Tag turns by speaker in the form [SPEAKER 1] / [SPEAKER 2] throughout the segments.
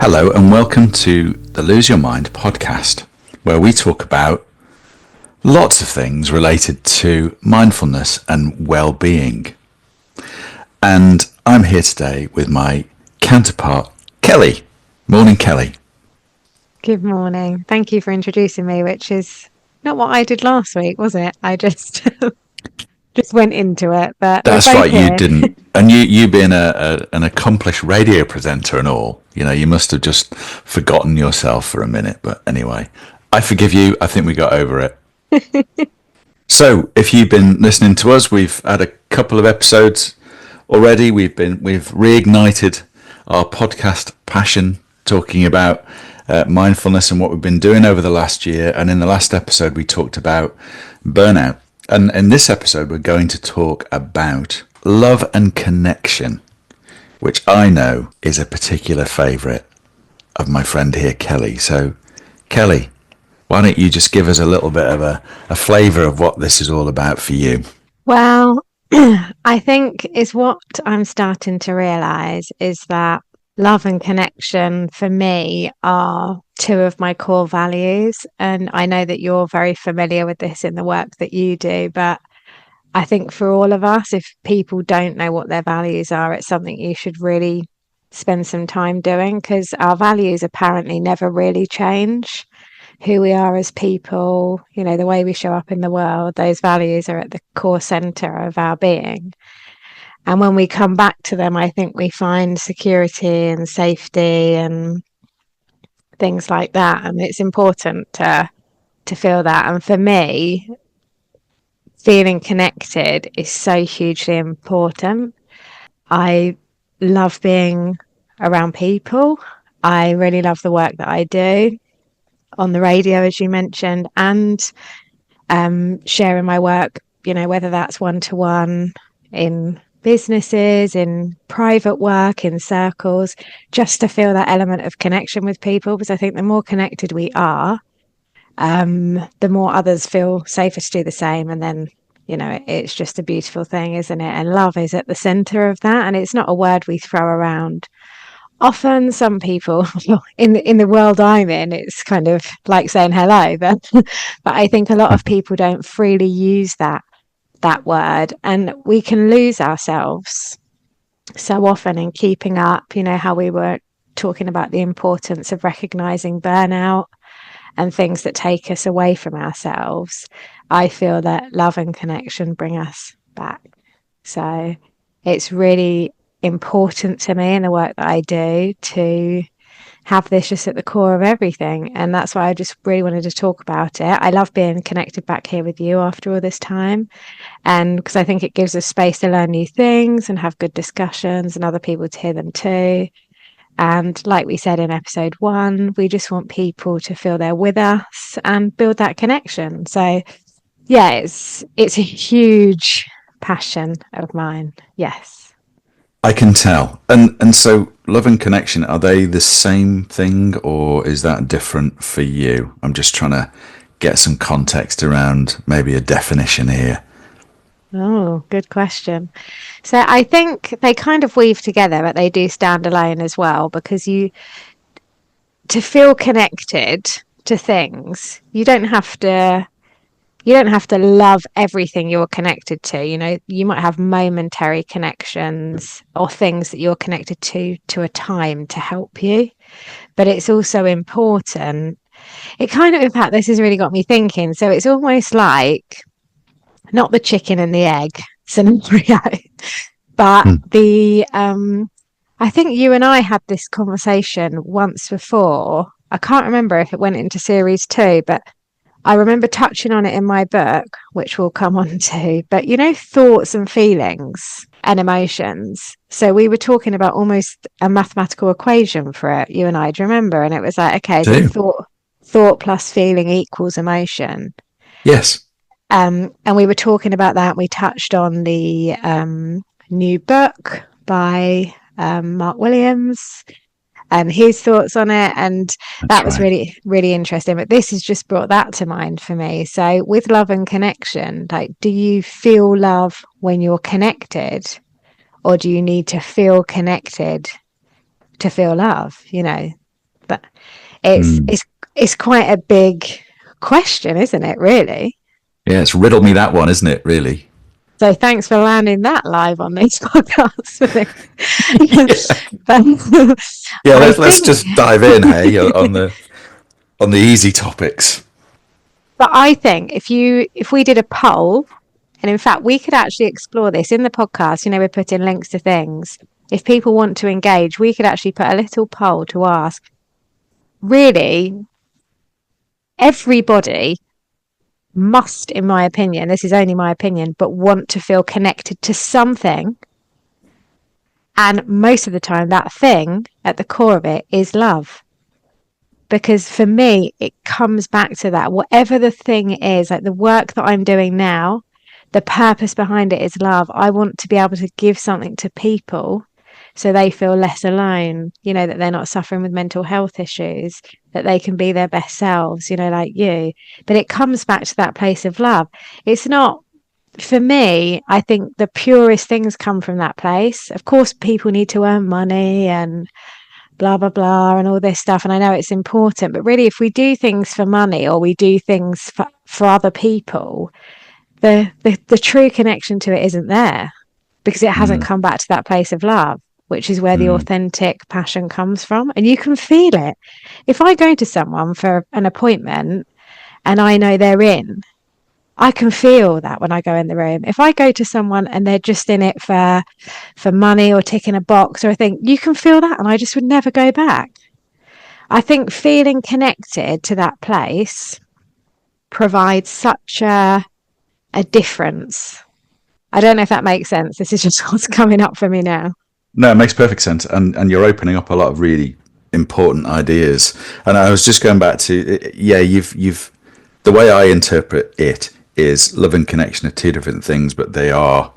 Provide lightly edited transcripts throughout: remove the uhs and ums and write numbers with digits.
[SPEAKER 1] Hello and welcome to the Lose Your Mind podcast, where we talk about lots of things related to mindfulness and well-being. And I'm here today with my counterpart, Kelly. Morning, Kelly.
[SPEAKER 2] Good morning. Thank you for introducing me, which is not what I did last week, was it? I just just went into it, but we're
[SPEAKER 1] That's
[SPEAKER 2] both
[SPEAKER 1] right, you
[SPEAKER 2] here.
[SPEAKER 1] didn't. And you being an accomplished radio presenter and all, you must have just forgotten yourself for a minute. But anyway, I forgive you. I think we got over it. So, if you've been listening to us, we've had a couple of episodes already. We've reignited our podcast passion, talking about mindfulness and what we've been doing over the last year. And in the last episode, we talked about burnout. And in this episode, we're going to talk about love and connection, which I know is a particular favourite of my friend here, Kelly. So, Kelly, why don't you just give us a little bit of a flavour of what this is all about for you?
[SPEAKER 2] Well, I think is what I'm starting to realise is that love and connection for me are two of my core values. And I know that you're very familiar with this in the work that you do, but I think for all of us, if people don't know what their values are, it's something you should really spend some time doing, because our values apparently never really change. Who we are as people, the way we show up in the world, those values are at the core center of our being. And when we come back to them, I think we find security and safety and things like that. And it's important to feel that. And for me, feeling connected is so hugely important. I love being around people. I really love the work that I do on the radio, as you mentioned, and sharing my work, whether that's one-to-one in businesses, in private work, in circles, just to feel that element of connection with people, because I think the more connected we are, the more others feel safer to do the same. And then, it's just a beautiful thing, isn't it? And love is at the center of that. And it's not a word we throw around. Often some people in the world I'm in, it's kind of like saying hello, but I think a lot of people don't freely use that word, and we can lose ourselves so often in keeping up. How we were talking about the importance of recognizing burnout and things that take us away from ourselves. I feel that love and connection bring us back. So it's really important to me in the work that I do to have this just at the core of everything. And that's why I just really wanted to talk about it. I love being connected back here with you after all this time. And because I think it gives us space to learn new things and have good discussions and other people to hear them too. And like we said in episode 1, we just want people to feel they're with us and build that connection. So yeah, it's a huge passion of mine. Yes.
[SPEAKER 1] I can tell. And so love and connection, are they the same thing or is that different for you? I'm just trying to get some context around maybe a definition here.
[SPEAKER 2] Oh, good question. So I think they kind of weave together, but they do stand alone as well, because to feel connected to things, you don't have to love everything you're connected to. You might have momentary connections or things that you're connected to a time to help you, but it's also important. It kind of, in fact, this has really got me thinking. So it's almost like not the chicken and the egg scenario, but I think you and I had this conversation once before. I can't remember if it went into series 2, but I remember touching on it in my book, which we'll come on to. But thoughts and feelings and emotions. So we were talking about almost a mathematical equation for it, you and I. Do you remember? And it was like, okay, so thought plus feeling equals emotion.
[SPEAKER 1] Yes.
[SPEAKER 2] And we were talking about that. We touched on the new book by Mark Williams and his thoughts on it. And that was really, really interesting. But this has just brought that to mind for me. So with love and connection, like, do you feel love when you're connected, or do you need to feel connected to feel love? But it's
[SPEAKER 1] Mm.
[SPEAKER 2] it's it's quite a big question, isn't it, really?
[SPEAKER 1] Yeah, it's riddle me that one, isn't it, really?
[SPEAKER 2] So thanks for landing that live on these podcasts for me.
[SPEAKER 1] Yeah.
[SPEAKER 2] But
[SPEAKER 1] Yeah,
[SPEAKER 2] I
[SPEAKER 1] let's
[SPEAKER 2] think,
[SPEAKER 1] just dive in, hey, on the easy topics.
[SPEAKER 2] but I think if we did a poll, and in fact we could actually explore this in the podcast, we're putting links to things. If people want to engage, we could actually put a little poll to ask, really, everybody must, in my opinion, this is only my opinion, but want to feel connected to something. And most of the time, that thing at the core of it is love. Because for me, it comes back to that. Whatever the thing is, like the work that I'm doing now, the purpose behind it is love. I want to be able to give something to people so they feel less alone, that they're not suffering with mental health issues, that they can be their best selves, like you. But it comes back to that place of love. It's not, for me, I think the purest things come from that place. Of course, people need to earn money and blah blah blah and all this stuff, and I know it's important, but really if we do things for money or we do things for other people, the true connection to it isn't there, because it hasn't
[SPEAKER 1] Mm.
[SPEAKER 2] come back to that place of love, which is where the
[SPEAKER 1] Mm.
[SPEAKER 2] authentic passion comes from. And you can feel it. If I go to someone for an appointment and I know they're in, I can feel that when I go in the room. If I go to someone and they're just in it for money or ticking a box or a thing, you can feel that, and I just would never go back. I think feeling connected to that place provides such a difference. I don't know if that makes sense. This is just what's coming up for me now.
[SPEAKER 1] No, it makes perfect sense, and you're opening up a lot of really important ideas. And I was just going back to, yeah, you've the way I interpret it is love and connection are two different things, but they are.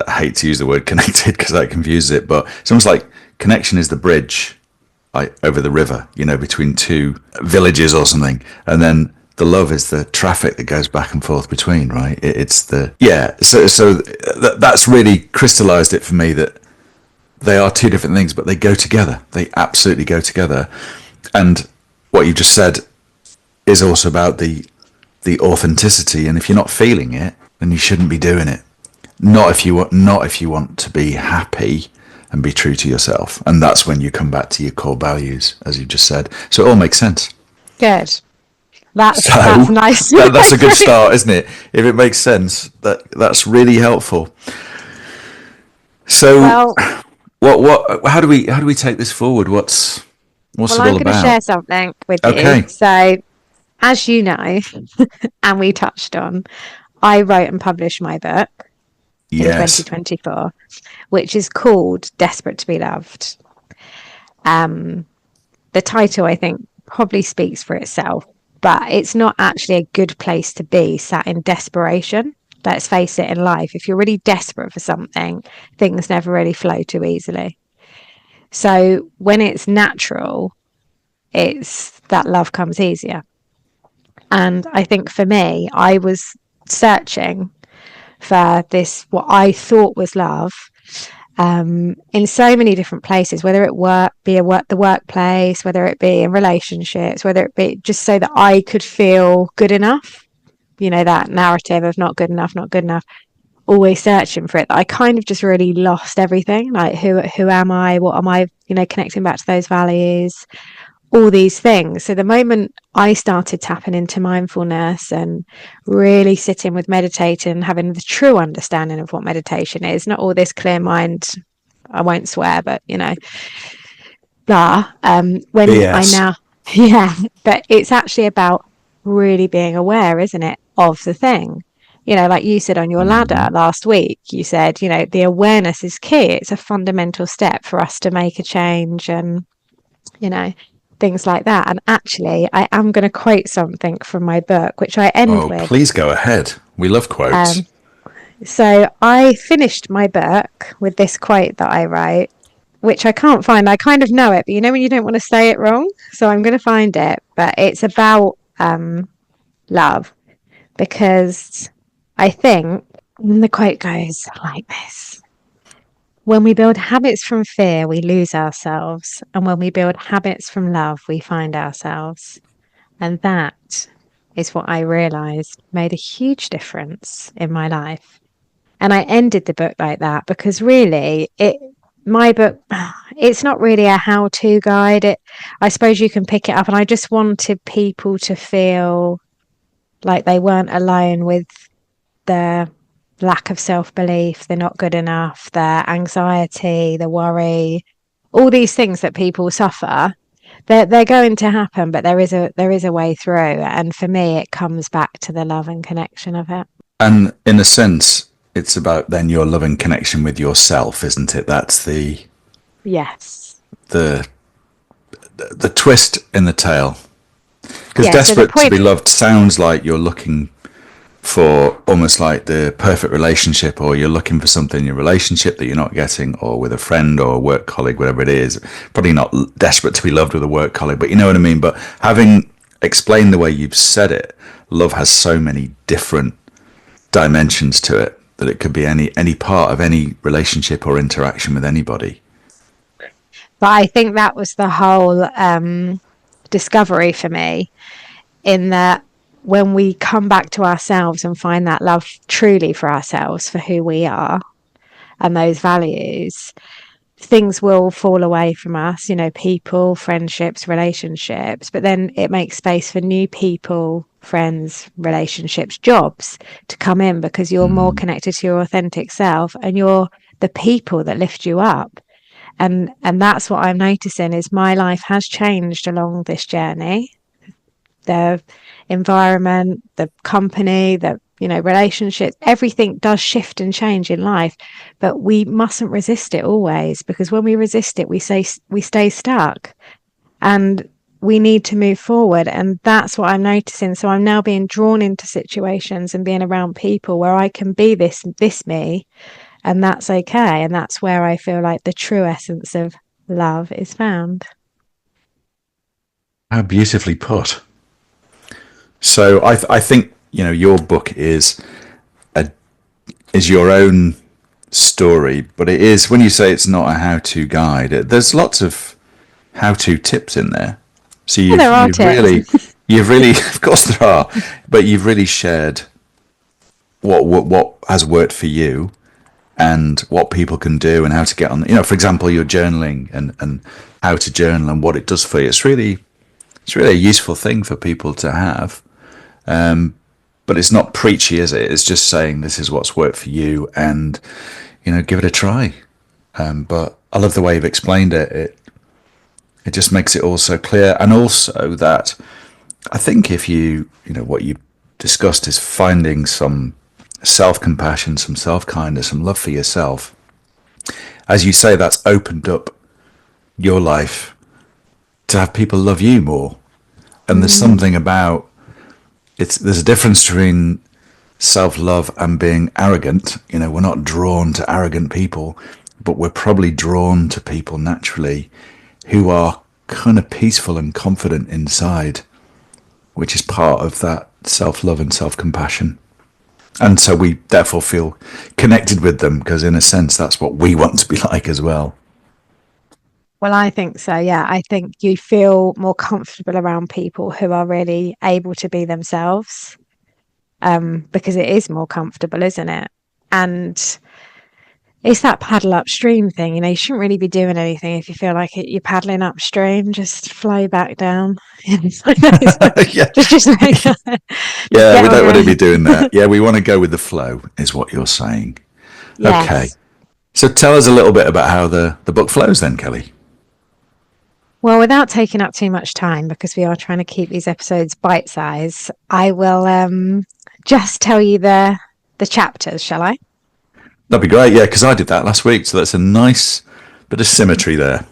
[SPEAKER 1] I hate to use the word connected because that confuses it, but it's almost like connection is the bridge over the river, between two villages or something, and then the love is the traffic that goes back and forth between, right? It's the yeah. So that's really crystallized it for me that they are two different things, but they go together. They absolutely go together. And what you just said is also about the authenticity. And if you're not feeling it, then you shouldn't be doing it. Not if you want to be happy and be true to yourself. And that's when you come back to your core values, as you just said. So it all makes sense.
[SPEAKER 2] Good.
[SPEAKER 1] So
[SPEAKER 2] That's nice.
[SPEAKER 1] that's a good start, isn't it? If it makes sense, that's really helpful. So
[SPEAKER 2] Well,
[SPEAKER 1] what how do we take this forward? What's it
[SPEAKER 2] I'm
[SPEAKER 1] all
[SPEAKER 2] going to
[SPEAKER 1] about?
[SPEAKER 2] share something with you.
[SPEAKER 1] Okay.
[SPEAKER 2] So, as you know, and we touched on, I wrote and published my book in
[SPEAKER 1] Yes.
[SPEAKER 2] 2024, which is called Desperate to Be Loved. Um, the title, I think, probably speaks for itself, but it's not actually a good place to be sat in desperation. Let's face it, in life, if you're really desperate for something, things never really flow too easily. So when it's natural, it's that love comes easier. And I think for me, I was searching for this, what I thought was love, in so many different places, whether it the workplace, whether it be in relationships, whether it be just so that I could feel good enough. That narrative of not good enough, not good enough, always searching for it. I kind of just really lost everything. Like who am I? What am I? Connecting back to those values, all these things. So the moment I started tapping into mindfulness and really sitting with meditating and having the true understanding of what meditation is, not all this clear mind, I won't swear, but blah. When I
[SPEAKER 1] BS.
[SPEAKER 2] now, yeah, but it's actually about really being aware, isn't it, of the thing? Like you said on your ladder
[SPEAKER 1] Mm.
[SPEAKER 2] last week, you said, the awareness is key. It's a fundamental step for us to make a change and, you know, things like that. And actually, I am going to quote something from my book, which I end
[SPEAKER 1] Oh,
[SPEAKER 2] with.
[SPEAKER 1] please go ahead. We love quotes.
[SPEAKER 2] Um, so I finished my book with this quote that I wrote, which I can't find. I kind of know it, but when you don't want to say it wrong. So I'm going to find it. But it's about love, because I think, and the quote goes like this: when we build habits from fear, we lose ourselves. And when we build habits from love, we find ourselves. And that is what I realized made a huge difference in my life. And I ended the book like that because really my book, it's not really a how-to guide. I suppose you can pick it up, and I just wanted people to feel like they weren't alone with their lack of self-belief, they're not good enough, their anxiety, the worry, all these things that people suffer. They're going to happen, but there is a way through. And for me, it comes back to the love and connection of it.
[SPEAKER 1] And in a sense, it's about then your loving connection with yourself, isn't it? That's
[SPEAKER 2] Yes.
[SPEAKER 1] the the twist in the tale. Because
[SPEAKER 2] Yeah, so the
[SPEAKER 1] desperate to
[SPEAKER 2] point,
[SPEAKER 1] be loved sounds like you're looking for almost like the perfect relationship, or you're looking for something in your relationship that you're not getting, or with a friend or a work colleague, whatever it is. Probably not desperate to be loved with a work colleague, but you know what I mean. But having explained the way you've said it, love has so many different dimensions to it that it could be any part of any relationship or interaction with anybody.
[SPEAKER 2] but I think that was the whole discovery for me, in that when we come back to ourselves and find that love truly for ourselves, for who we are and those values, things will fall away from us, people, friendships, relationships, but then it makes space for new people, friends, relationships, jobs to come in, because you're more connected to your authentic self, and you're the people that lift you up. And that's what I'm noticing, is my life has changed along this journey. The environment, the company, the relationships, everything does shift and change in life, but we mustn't resist it always, because when we resist it, we stay stuck, and we need to move forward. And that's what I'm noticing. So I'm now being drawn into situations and being around people where I can be this me, and that's okay. And that's where I feel like the true essence of love is found.
[SPEAKER 1] How beautifully put. So I think your book is your own story, but it is, when you say it's not a how-to guide, there's lots of how-to tips in there. So
[SPEAKER 2] Yeah, there are
[SPEAKER 1] you've really, of course there are, but you've really shared what has worked for you and what people can do and how to get on. For example, your journaling and how to journal and what it does for you. It's really a useful thing for people to have. But it's not preachy, is it? It's just saying this is what's worked for you, and give it a try. But I love the way you've explained it. It just makes it all so clear, and also that I think if what you discussed is finding some self-compassion, some self-kindness, some love for yourself. As you say, that's opened up your life to have people love you more. And there's something about there's a difference between self-love and being arrogant. We're not drawn to arrogant people, but we're probably drawn to people naturally who are kind of peaceful and confident inside, which is part of that self-love and self-compassion. And so we therefore feel connected with them, because in a sense that's what we want to be like as well.
[SPEAKER 2] Well, I think so. Yeah, I think you feel more comfortable around people who are really able to be themselves, because it is more comfortable, isn't it? And it's that paddle upstream thing. You shouldn't really be doing anything if you feel like you're paddling upstream. Just flow back down.
[SPEAKER 1] Yeah.
[SPEAKER 2] just like,
[SPEAKER 1] Yeah, we don't want to be
[SPEAKER 2] it.
[SPEAKER 1] doing that. Yeah, we want to go with the flow, is what you're saying. Okay.
[SPEAKER 2] Yes.
[SPEAKER 1] So tell us a little bit about how the book flows then, Kelly.
[SPEAKER 2] Well, without taking up too much time, because we are trying to keep these episodes bite-sized, I will just tell you the chapters, shall I?
[SPEAKER 1] That'd be great, yeah, because I did that last week, so that's a nice bit of symmetry there.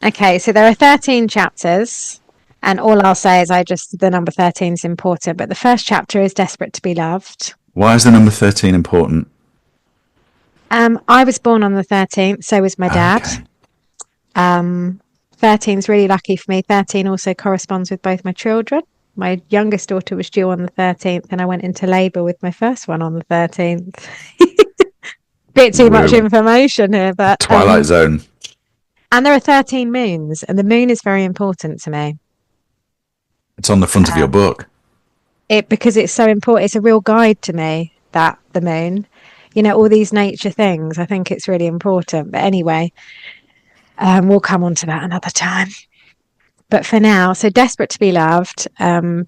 [SPEAKER 2] Okay, so there are 13 chapters, and all I'll say is the number 13 is important, but the first chapter is Desperate to be Loved.
[SPEAKER 1] Why is the number 13 important?
[SPEAKER 2] I was born on the 13th, so was my dad.
[SPEAKER 1] Okay.
[SPEAKER 2] 13 is really lucky for me. 13 also corresponds with both my children. My youngest daughter was due on the 13th, and I went into labour with my first one on the 13th. bit too much
[SPEAKER 1] Woo.
[SPEAKER 2] information here, but
[SPEAKER 1] Twilight Zone.
[SPEAKER 2] and there are 13 moons, and the moon is very important to me.
[SPEAKER 1] It's on the front of your book.
[SPEAKER 2] Because it's so important. It's a real guide to me, that the moon, all these nature things. I think it's really important. But anyway, we'll come on to that another time. But for now, so desperate to be loved,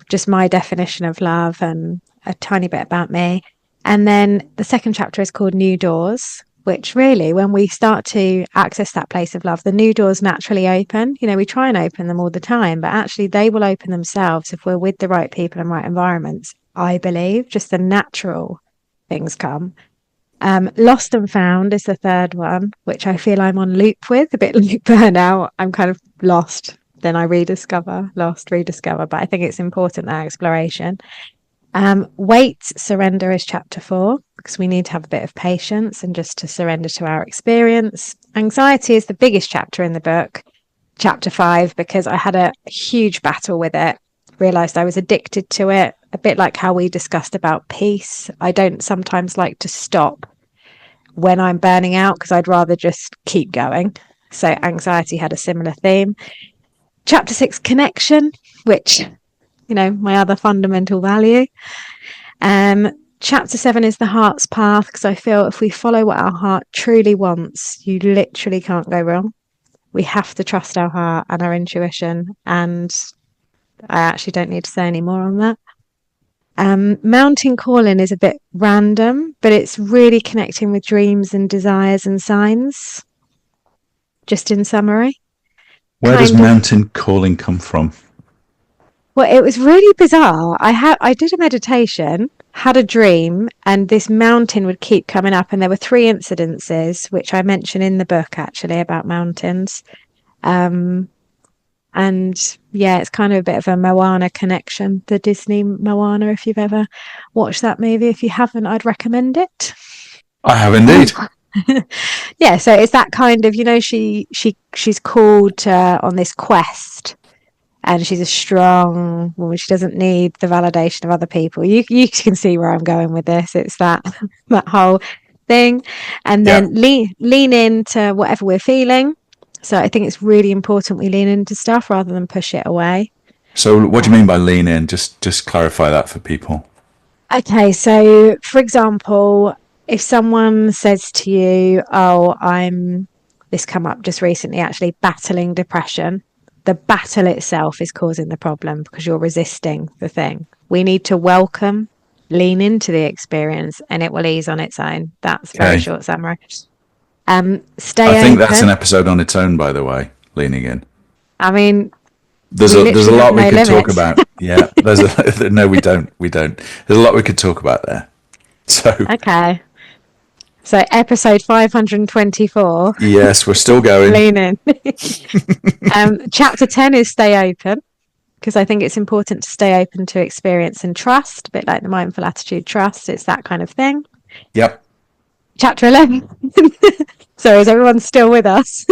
[SPEAKER 2] just my definition of love and a tiny bit about me. And then the second chapter is called New Doors, which really, when we start to access that place of love, the new doors naturally open. We try and open them all the time, but actually they will open themselves if we're with the right people and right environments. I believe just the natural things come. Lost and Found is the third one, which I feel I'm on loop with, a bit like burnout. I'm kind of lost, then I rediscover, lost, rediscover. But I think it's important, that exploration. Wait, Surrender is chapter 4, because we need to have a bit of patience and just to surrender to our experience. Anxiety is the biggest chapter in the book, chapter 5, because I had a huge battle with it, realized I was addicted to it, a bit like how we discussed about peace. I don't sometimes like to stop when I'm burning out because I'd rather just keep going. So anxiety had a similar theme. Chapter 6, Connection, which my other fundamental value. Chapter 7 is The Heart's Path, because I feel if we follow what our heart truly wants, you literally can't go wrong. We have to trust our heart and our intuition, and I actually don't need to say any more on that. Mountain Calling is a bit random, but it's really connecting with dreams and desires and signs. Just in summary.
[SPEAKER 1] Where does Mountain Calling come from?
[SPEAKER 2] Well, it was really bizarre. I did a meditation, had a dream, and this mountain would keep coming up. And there were 3 incidences, which I mention in the book, actually, about mountains. And yeah, it's kind of a bit of a Moana connection, the Disney Moana, if you've ever watched that movie. If you haven't, I'd recommend it.
[SPEAKER 1] I have indeed.
[SPEAKER 2] Yeah, so it's that kind of, she's called on this quest. And she's a strong woman. She doesn't need the validation of other people. You can see where I'm going with this. It's that whole thing. And then lean into whatever we're feeling. So I think it's really important we lean into stuff rather than push it away.
[SPEAKER 1] So what do you mean by lean in? Just clarify that for people.
[SPEAKER 2] Okay, so for example, if someone says to you, this come up just recently, actually, battling depression. The battle itself is causing the problem because you're resisting the thing. We need to lean into the experience, and it will ease on its own. That's a very short summary. I
[SPEAKER 1] think that's an episode on its own, by the way, leaning in.
[SPEAKER 2] I mean,
[SPEAKER 1] there's a lot we could talk about. Yeah, no, we don't. There's a lot we could talk about there. So
[SPEAKER 2] okay. So episode 524.
[SPEAKER 1] Yes, we're still going.
[SPEAKER 2] Lean in. Chapter 10 is Stay Open, because I think it's important to stay open to experience and trust, a bit like the mindful attitude trust. It's that kind of thing.
[SPEAKER 1] Yep.
[SPEAKER 2] Chapter 11. So is everyone still with us?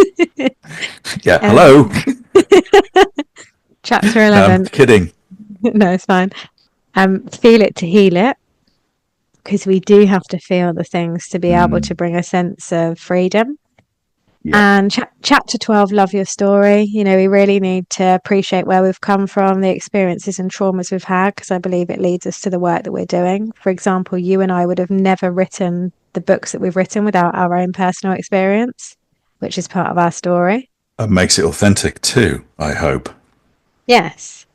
[SPEAKER 1] Yeah. Hello.
[SPEAKER 2] Chapter 11.
[SPEAKER 1] No, kidding.
[SPEAKER 2] No, it's fine. Feel it to heal it. Because we do have to feel the things to be able to bring a sense of freedom. Yeah. And chapter 12, Love Your Story. We really need to appreciate where we've come from, the experiences and traumas we've had, because I believe it leads us to the work that we're doing. For example, you and I would have never written the books that we've written without our own personal experience, which is part of our story.
[SPEAKER 1] That makes it authentic too, I hope.
[SPEAKER 2] Yes.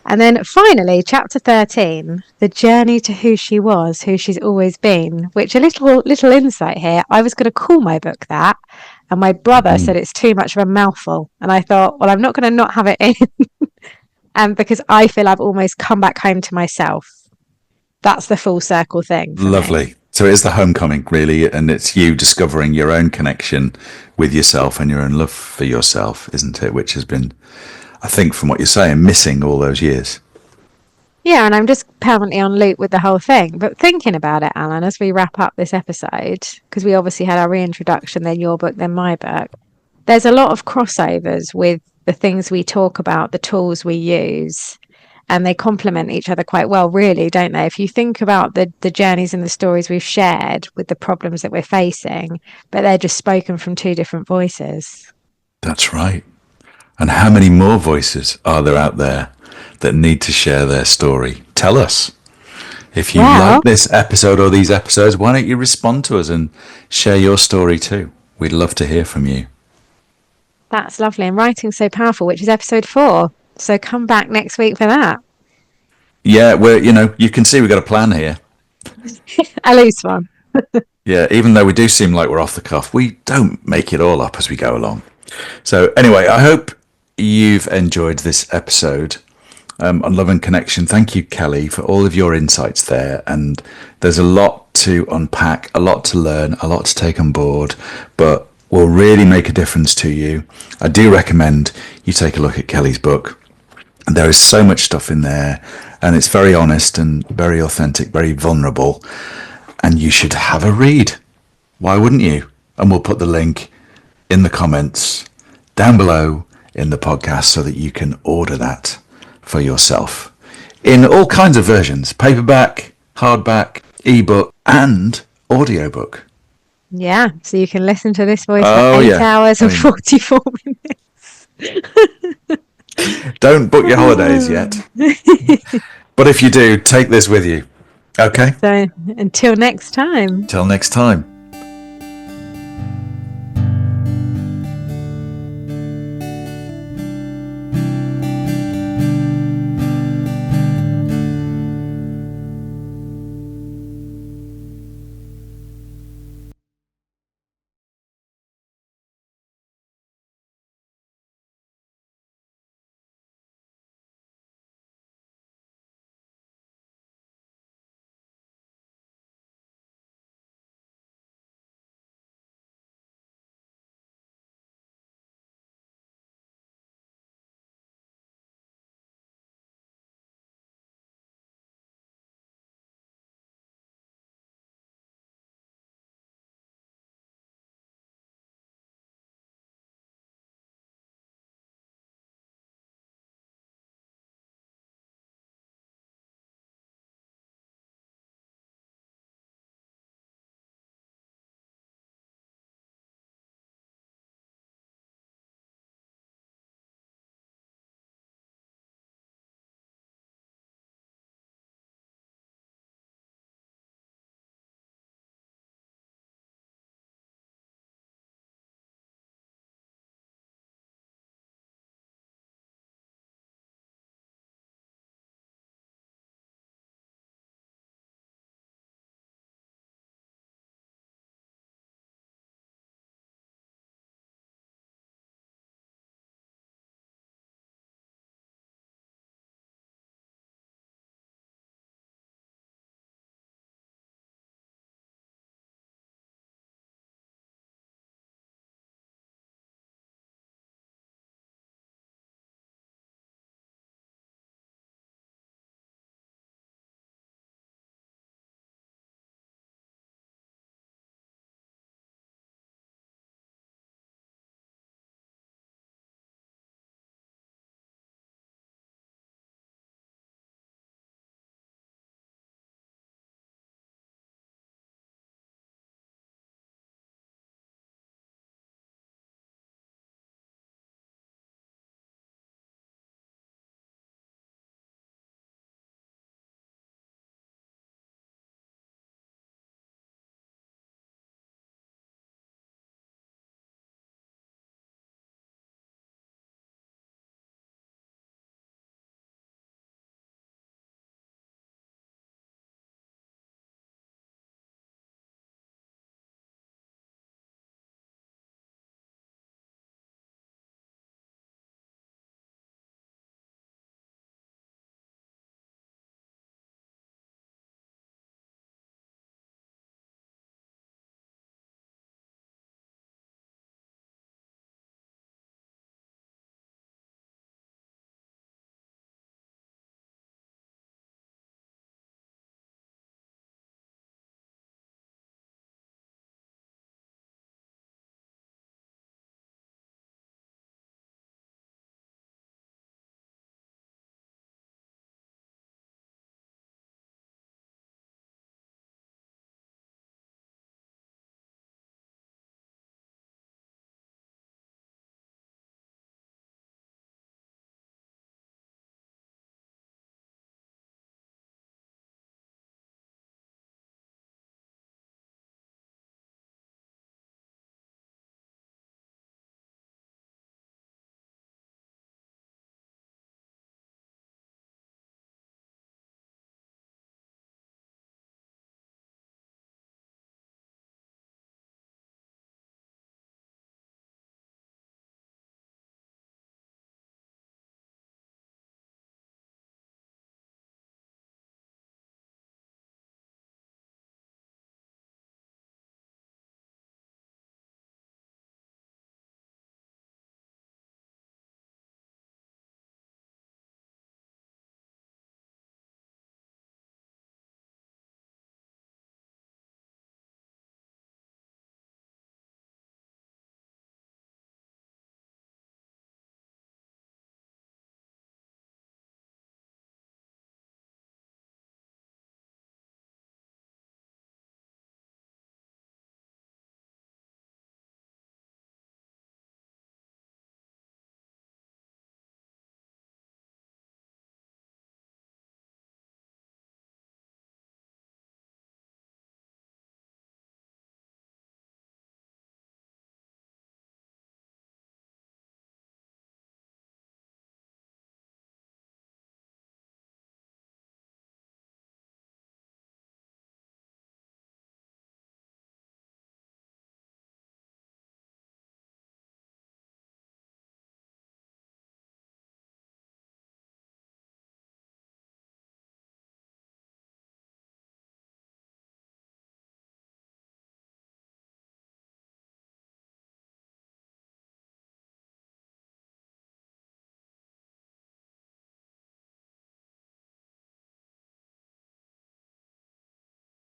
[SPEAKER 2] And then finally, chapter 13, the journey to who she was, who she's always been, which a little insight here. I was going to call my book that, and my brother said it's too much of a mouthful. And I thought, well, I'm not going to not have it in, because I feel I've almost come back home to myself. That's the full circle thing.
[SPEAKER 1] Lovely.
[SPEAKER 2] Me.
[SPEAKER 1] So it's the homecoming, really, and it's you discovering your own connection with yourself and your own love for yourself, isn't it? Which has been, I think, from what you're saying, missing all those years.
[SPEAKER 2] Yeah, and I'm just permanently on loop with the whole thing. But thinking about it, Alan, as we wrap up this episode, because we obviously had our reintroduction, then your book, then my book, there's a lot of crossovers with the things we talk about, the tools we use. and they complement each other quite well, really, don't they? If you think about the journeys and the stories we've shared with the problems that we're facing, but they're just spoken from two different voices.
[SPEAKER 1] That's right. And how many more voices are there out there that need to share their story? Tell us. If you like this episode or these episodes, why don't you respond to us and share your story too? We'd love to hear from you.
[SPEAKER 2] That's lovely. And writing's so powerful, which is episode 4. So come back next week for that.
[SPEAKER 1] Yeah, you can see we've got a plan here.
[SPEAKER 2] At least one.
[SPEAKER 1] Yeah, even though we do seem like we're off the cuff, we don't make it all up as we go along. So anyway, I hope you've enjoyed this episode on Love and Connection. Thank you, Kelly, for all of your insights there. And there's a lot to unpack, a lot to learn, a lot to take on board, but will really make a difference to you. I do recommend you take a look at Kelly's book. There is so much stuff in there, and it's very honest and very authentic, very vulnerable, and you should have a read. Why wouldn't you? And we'll put the link in the comments down below in the podcast so that you can order that for yourself in all kinds of versions: paperback, hardback, ebook, and audiobook.
[SPEAKER 2] Yeah, so you can listen to this voice for 8 hours and 44 minutes.
[SPEAKER 1] Don't book your holidays yet. But if you do, take this with you. Okay?
[SPEAKER 2] So until next time.
[SPEAKER 1] Till next time.